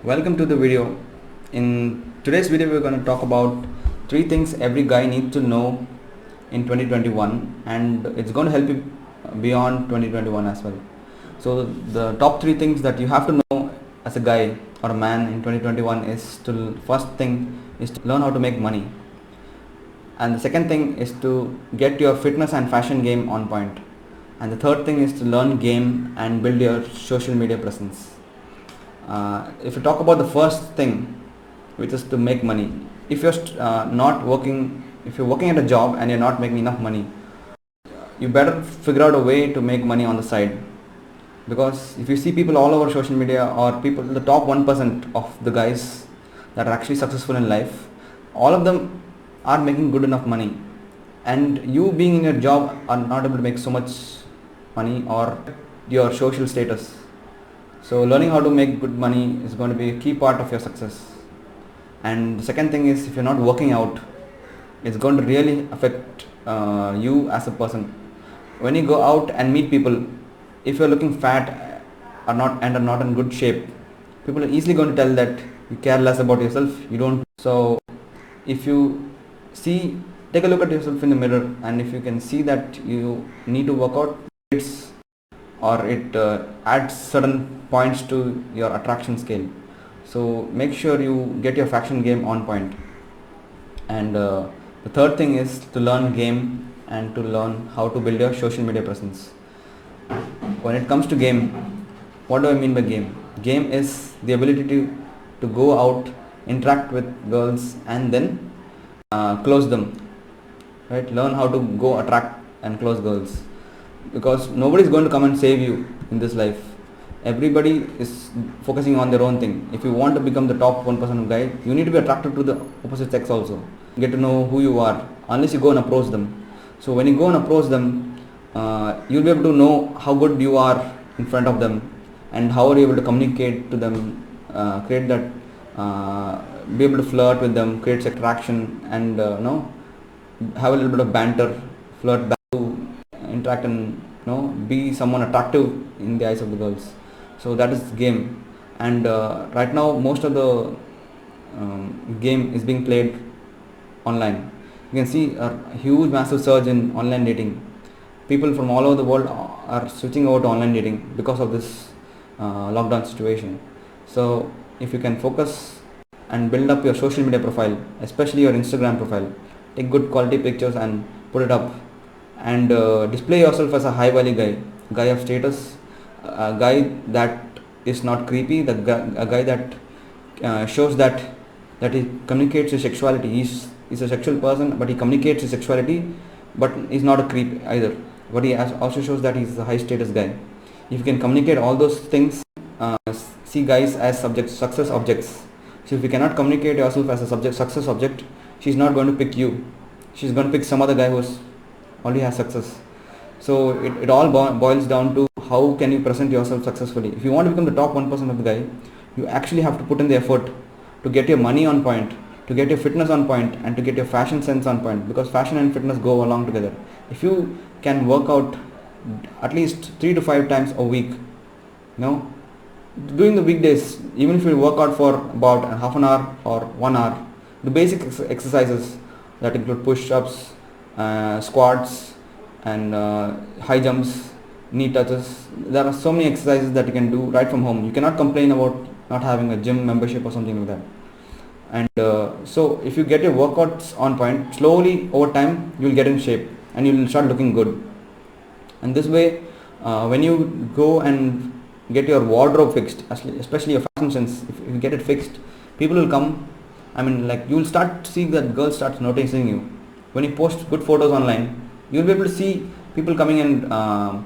Welcome to the video. In today's video, we're going to talk about 3 things every guy needs to know in 2021, and it's going to help you beyond 2021 as well. So the top 3 things that you have to know as a guy or a man in 2021 is to first thing is to learn how to make money, and the second thing is to get your fitness and fashion game on point, and the third thing is to learn game and build your social media presence. If you talk about the first thing, which is to make money, if you're not working, if you're working at a job and you're not making enough money, you better figure out a way to make money on the side. Because if you see people all over social media, or people, the top 1% of the guys that are actually successful in life, all of them are making good enough money, and you being in your job are not able to make so much money or your social status. So learning how to make good money is going to be a key part of your success. And the second thing is, if you're not working out, it's going to really affect you as a person. When you go out and meet people, if you're looking fat or not and are not in good shape, people are easily going to tell that you care less about yourself. You don't. So if you take a look at yourself in the mirror, and if you can see that you need to work out, it adds certain points to your attraction scale. So make sure you get your fashion game on point. And the third thing is to learn game and to learn how to build your social media presence. When it comes to game, what do I mean by game? Game is the ability to go out, interact with girls, and then close them. Right? Learn how to go attract and close girls. Because nobody is going to come and save you in this life. Everybody is focusing on their own thing. If you want to become the top 1% of guy, you need to be attracted to the opposite sex also. Get to know who you are, unless you go and approach them. So when you go and approach them, you'll be able to know how good you are in front of them, and how are you able to communicate to them, create that, be able to flirt with them, create attraction, and have a little bit of banter, flirt back, to interact and be someone attractive in the eyes of the girls. So that is game. And right now most of the game is being played online. You can see a huge massive surge in online dating. People from all over the world are switching over to online dating because of this lockdown situation. So if you can focus and build up your social media profile, especially your Instagram profile, take good quality pictures and put it up, and display yourself as a high value guy of status, a guy that is not creepy, a guy that shows that he communicates his sexuality. He's a sexual person, but he communicates his sexuality, but he's not a creep either. But he also shows that he's a high status guy. If you can communicate all those things, see guys as success objects. So if you cannot communicate yourself as a success object, she's not going to pick you. She's going to pick some other guy who's already has success. So it all boils down to how can you present yourself successfully. If you want to become the top 1% of the guy, you actually have to put in the effort to get your money on point, to get your fitness on point, and to get your fashion sense on point, because fashion and fitness go along together. If you can work out at least 3 to 5 times a week, during the weekdays, even if you work out for about half an hour or 1 hour, the basic exercises that include push-ups, squats, and high jumps, knee touches. There are so many exercises that you can do right from home. You cannot complain about not having a gym membership or something like that. And so if you get your workouts on point, slowly over time you will get in shape and you will start looking good. And this way, when you go and get your wardrobe fixed, especially your fashion sense, if you get it fixed, people will come. You will start seeing that girls start noticing you. When you post good photos online, you will be able to see people coming and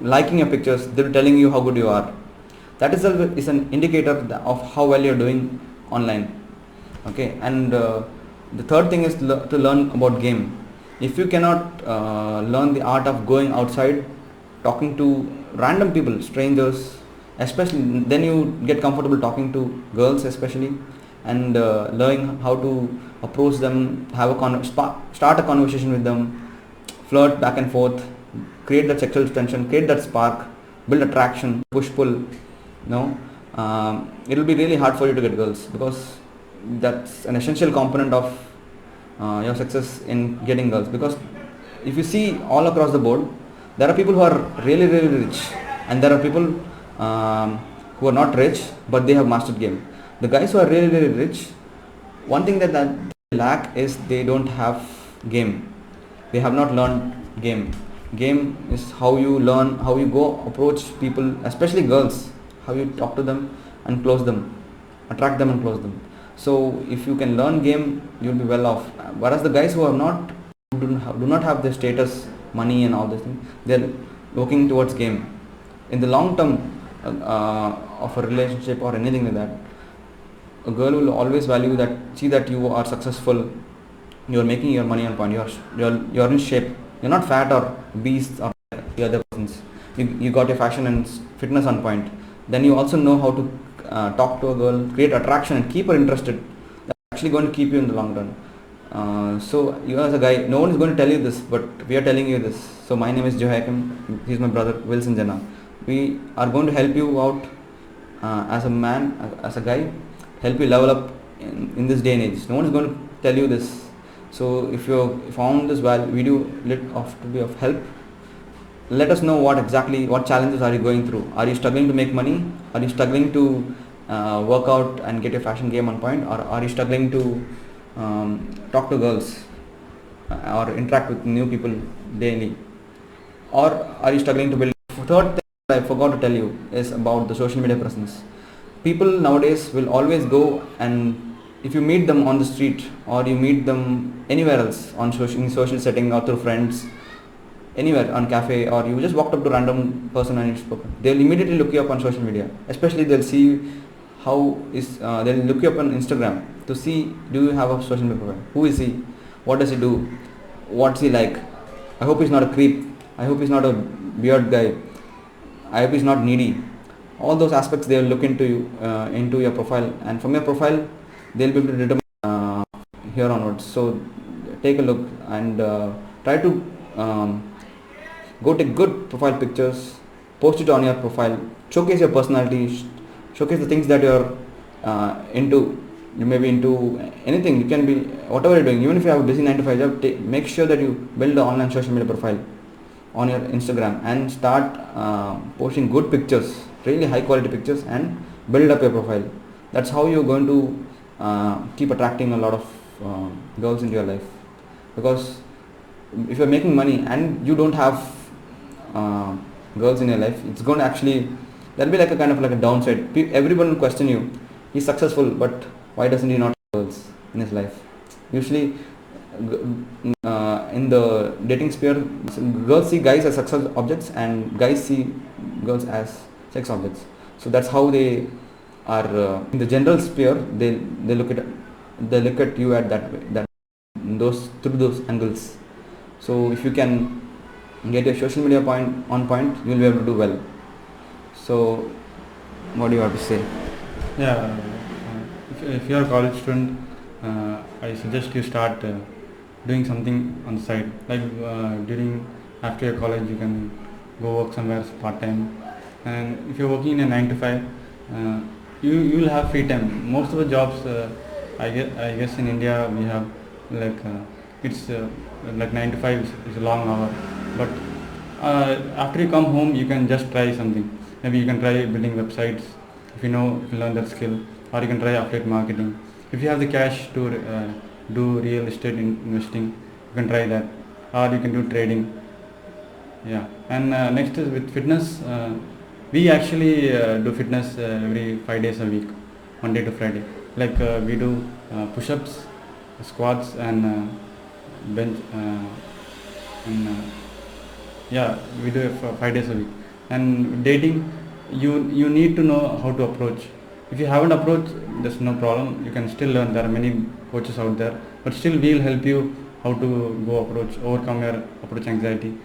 liking your pictures. They will telling you how good you are. That itself is an indicator of how well you are doing online. Okay, and the third thing is to learn about game. If you cannot learn the art of going outside, talking to random people, strangers, especially, then you get comfortable talking to girls especially, and learning how to approach them, start a conversation with them, flirt back and forth, create that sexual tension, create that spark, build attraction, push pull, it will be really hard for you to get girls, because that's an essential component of your success in getting girls. Because if you see all across the board, there are people who are really rich, and there are people who are not rich but they have mastered game. The guys who are really rich, one thing that they lack is they don't have game. They have not learned game. Game is how you learn, how you go approach people, especially girls, how you talk to them and close them, attract them and close them. So if you can learn game, you'll be well off. Whereas the guys who do not have the status, money and all this thing, they're looking towards game. In the long term of a relationship or anything like that, a girl will always value that, see that you are successful, you're making your money on point, you're in shape, you're not fat or beast or the other persons, you got your fashion and fitness on point. Then you also know how to talk to a girl, create attraction and keep her interested. That's actually going to keep you in the long run. So you as a guy, no one is going to tell you this, but we are telling you this. So my name is Jehoyakim, he's my brother Wilson Jena. We are going to help you out as a man, as a guy, help you level up in this day and age. No one is going to tell you this. So if you found this video to be of help, let us know what challenges are you going through. Are you struggling to make money? Are you struggling to work out and get your fashion game on point? Or are you struggling to talk to girls or interact with new people daily? Or are you struggling to build? Third thing I forgot to tell you is about the social media presence. People nowadays will always go, and if you meet them on the street or you meet them anywhere else in social setting or through friends, anywhere on cafe, or you just walked up to random person and you spoke, they'll immediately look you up on social media. Especially they'll see they'll look you up on Instagram to see, do you have a social media profile? Who is he? What does he do? What's he like? I hope he's not a creep. I hope he's not a weird guy. I hope he's not needy. All those aspects they will look into your profile, and from your profile they'll be able to determine here onwards. So take a look and try to go take good profile pictures, post it on your profile, showcase your personality, showcase the things that you're into. You may be into anything, you can be whatever you're doing. Even if you have a busy 9 to 5 job, make sure that you build an online social media profile on your Instagram and start posting good pictures, really high quality pictures, and build up your profile. That's how you're going to keep attracting a lot of girls into your life. Because if you're making money and you don't have girls in your life, it's going to actually, there'll be like a kind of like a downside. Everyone will question you. He's successful, but why doesn't he not have girls in his life? Usually in the dating sphere, girls see guys as success objects and guys see girls as sex objects. So that's how they are in the general sphere. They look at you at that way, through those angles. So if you can get your social media on point, you will be able to do well. So what do you have to say? Yeah, if you are a college student, I suggest you start doing something on the side. Like after your college, you can go work somewhere part time. And if you're working in a 9 to 5, you will have free time. Most of the jobs, I guess in India we have like it's like 9 to 5 is a long hour. But after you come home, you can just try something. Maybe you can try building websites if you learn that skill, or you can try affiliate marketing. If you have the cash to do real estate investing, you can try that, or you can do trading. Yeah, and next is with fitness. We actually do fitness every 5 days a week, Monday to Friday. Like we do push-ups, squats, and bench, and yeah, we do it for 5 days a week. And dating, you need to know how to approach. If you haven't approached, there's no problem. You can still learn. There are many coaches out there, but still we'll help you how to go approach, overcome your approach anxiety.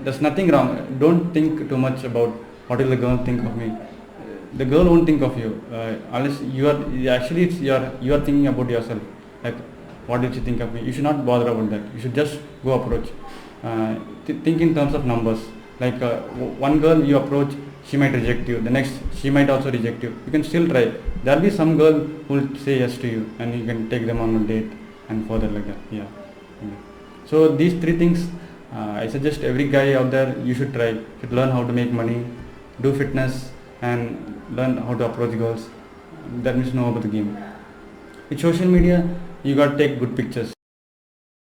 There's nothing wrong. Don't think too much about what will the girl think of me. The girl won't think of you unless you are thinking about yourself. Like, what did she think of me? You should not bother about that. You should just go approach. Think in terms of numbers. Like one girl you approach, she might reject you. The next, she might also reject you. You can still try. There'll be some girl who will say yes to you, and you can take them on a date and further like that. Yeah. So these three things, I suggest every guy out there, you should try. You should learn how to make money, do fitness, and learn how to approach girls. That means know about the game. With social media, you got to take good pictures.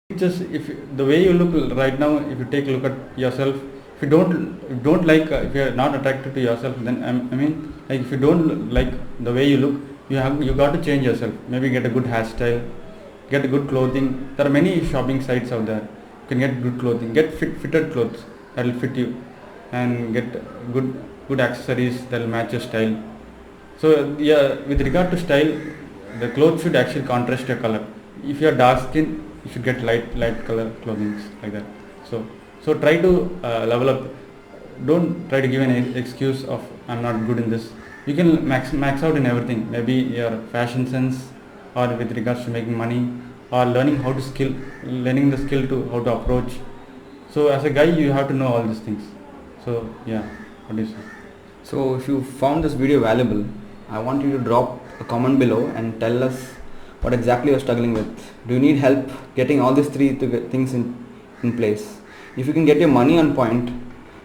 Pictures, if the way you look right now, if you take a look at yourself, if you don't like, if you are not attracted to yourself, then I mean, like if you don't like the way you look, you got to change yourself. Maybe get a good hairstyle, get a good clothing. There are many shopping sites out there. You can get good clothing, get fitted clothes that will fit you, and get good accessories that will match your style. So yeah, with regard to style, the clothes should actually contrast your color. If you are dark skin, you should get light color clothing like that. So try to level up. Don't try to give an excuse of I'm not good in this. You can max out in everything. Maybe your fashion sense, or with regards to making money, or learning the skill to how to approach. So as a guy, you have to know all these things. So yeah, what do you say? So if you found this video valuable, I want you to drop a comment below and tell us what exactly you're struggling with. Do you need help getting all these three things in place? If you can get your money on point,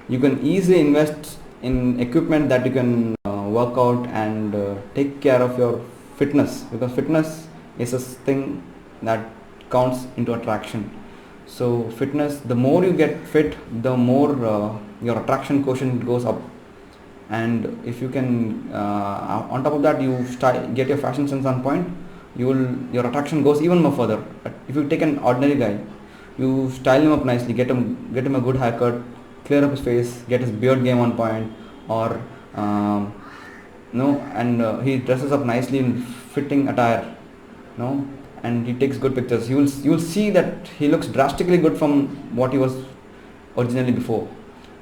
you can easily invest in equipment that you can work out and take care of your fitness, because fitness is a thing that counts into attraction. So fitness, the more you get fit, the more your attraction quotient goes up. And if you can on top of that, you get your fashion sense on point, your attraction goes even more further. But if you take an ordinary guy, you style him up nicely, get him a good haircut, clear up his face, get his beard game on point, or he dresses up nicely in fitting attire, and he takes good pictures. You will see that he looks drastically good from what he was originally before.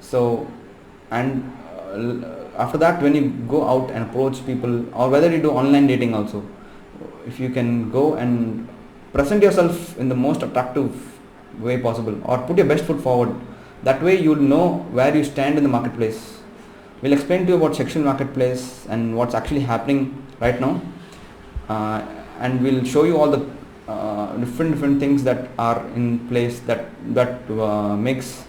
So, and after that, when you go out and approach people, or whether you do online dating also, if you can go and present yourself in the most attractive way possible, or put your best foot forward, that way you will know where you stand in the marketplace. We'll explain to you about sexual marketplace and what's actually happening right now, and we'll show you all the different things that are in place that makes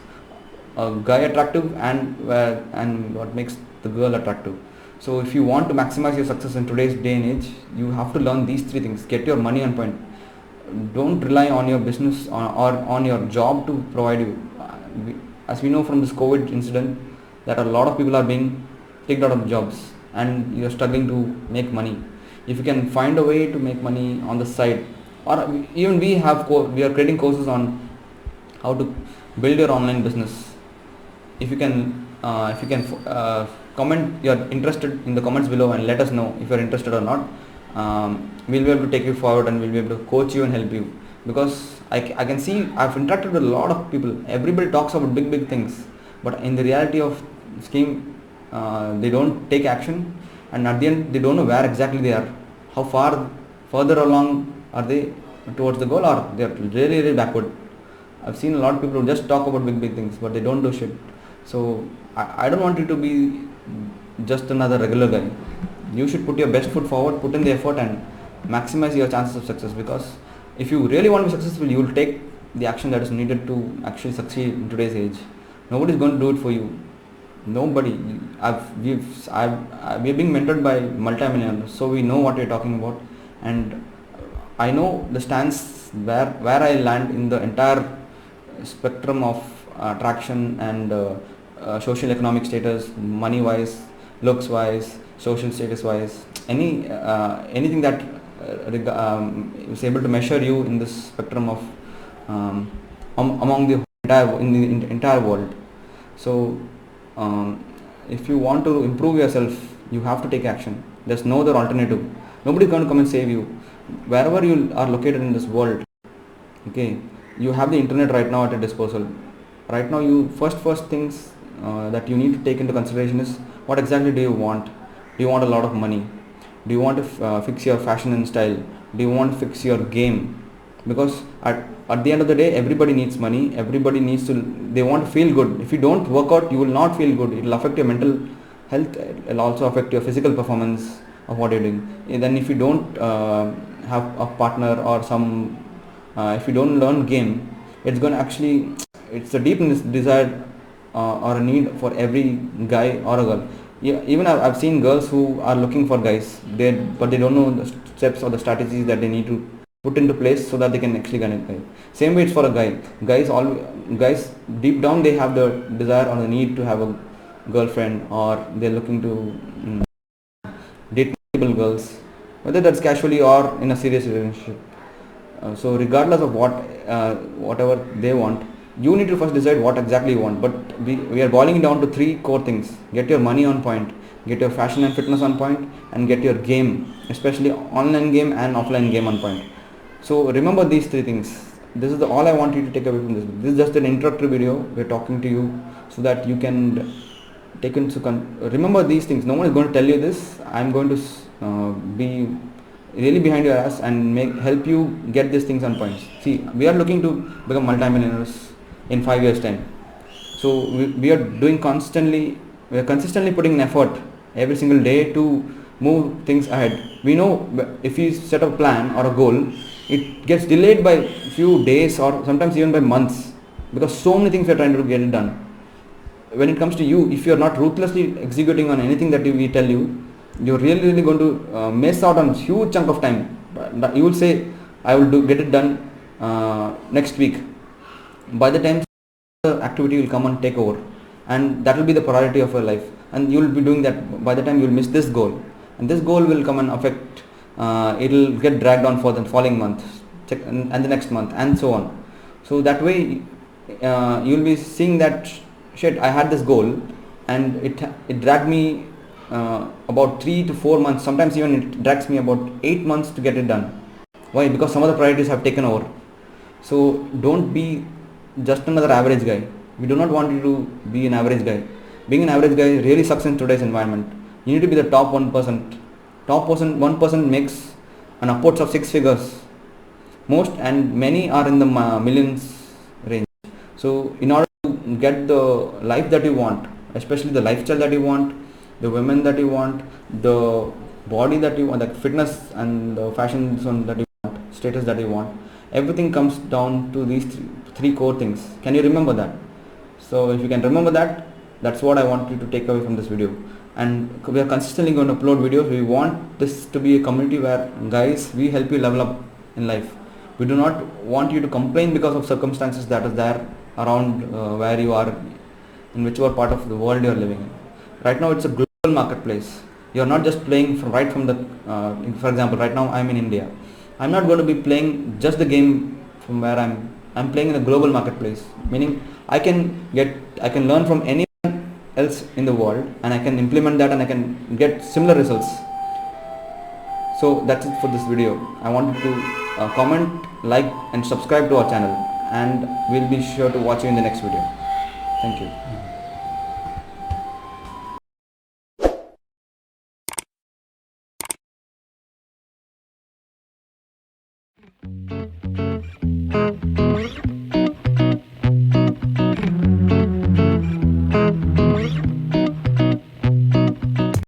a guy attractive and what makes the girl attractive. So if you want to maximize your success in today's day and age, you have to learn these three things. Get your money on point. Don't rely on your business or on your job to provide you. As we know from this COVID incident, that a lot of people are being kicked out of jobs, and you're struggling to make money. If you can find a way to make money on the side, or even we are creating courses on how to build your online business. If you can comment you're interested in the comments below and let us know if you're interested or not. We'll be able to take you forward, and we'll be able to coach you and help you, because I can see I've interacted with a lot of people. Everybody talks about big things, but in the reality of scheme, they don't take action, and at the end they don't know where exactly they are. How far further along are they towards the goal, or they're really backward. I've seen a lot of people who just talk about big things, but they don't do shit. So I don't want you to be just another regular guy. You should put your best foot forward, put in the effort, and maximize your chances of success, because if you really want to be successful, you will take the action that is needed to actually succeed in today's age. Nobody is going to do it for you. Nobody. We're being mentored by multimillionaires, so we know what we're talking about, and I know the stance where I land in the entire spectrum of attraction and social economic status, money wise, looks wise, social status wise, anything that is able to measure you in this spectrum of among the entire world. So if you want to improve yourself, you have to take action. There's no other alternative. Nobody is going to come and save you. Wherever you are located in this world, okay, you have the internet right now at your disposal. Right now, you first things that you need to take into consideration is, what exactly do you want? Do you want a lot of money? Do you want to fix your fashion and style? Do you want to fix your game? Because at the end of the day, everybody needs money. Everybody they want to feel good. If you don't work out, you will not feel good. It will affect your mental health, will also affect your physical performance of what you're doing. And then if you don't have a partner or some, if you don't learn game, it's going to actually, it's a deep desire or a need for every guy or a girl. Yeah, even I've seen girls who are looking for guys, but they don't know the steps or the strategies that they need to put into place so that they can actually get a guy. Same way it's for a guy. Guys deep down they have the desire or the need to have a girlfriend, or they're looking to date multiple girls, whether that's casually or in a serious relationship. So regardless of whatever they want, you need to first decide what exactly you want. But we are boiling it down to three core things: get your money on point, get your fashion and fitness on point, and get your game, especially online game and offline game, on point. So remember these three things. This is all I want you to take away from this. This is just an introductory video. We're talking to you so that you can take into remember these things. No one is going to tell you this. I'm going to be really behind your ass and help you get these things on points. See, we are looking to become multimillionaires in 5 years time. So we are consistently putting in effort every single day to move things ahead. We know if we set a plan or a goal, it gets delayed by few days or sometimes even by months, because so many things we are trying to get it done. When it comes to you, if you are not ruthlessly executing on anything that we tell you, you're really going to miss out on a huge chunk of time. You will say, I will get it done next week. By the time the activity will come and take over, and that will be the priority of your life, and you will be doing that. By the time you will miss this goal, and this goal will come and affect, it will get dragged on for the following month and the next month and so on. So that way you will be seeing that shit, I had this goal and it dragged me about 3 to 4 months, sometimes even it drags me about 8 months to get it done. Why? Because some of the priorities have taken over. So don't be just another average guy. We do not want you to be an average guy. Being an average guy really sucks in today's environment. You need to be the top 1%. Top 1% makes an upwards of 6 figures. Most and many are in the millions range. So in order to get the life that you want, especially the lifestyle that you want, the women that you want, the body that you want, the fitness and the fashion that you want, status that you want, everything comes down to these three core things. Can you remember that? So if you can remember that, that's what I want you to take away from this video. And we are consistently going to upload videos. We want this to be a community where guys, we help you level up in life. We do not want you to complain because of circumstances that is there around where you are, in whichever part of the world you are living in. Right now it's a global marketplace. You are not just playing from the for example, right now I'm in India. I'm not going to be playing just the game from where I'm playing in a global marketplace, meaning I can learn from anyone else in the world, and I can implement that and I can get similar results. So that's it for this video. I want you to comment, like and subscribe to our channel, and we'll be sure to watch you in the next video. Thank you.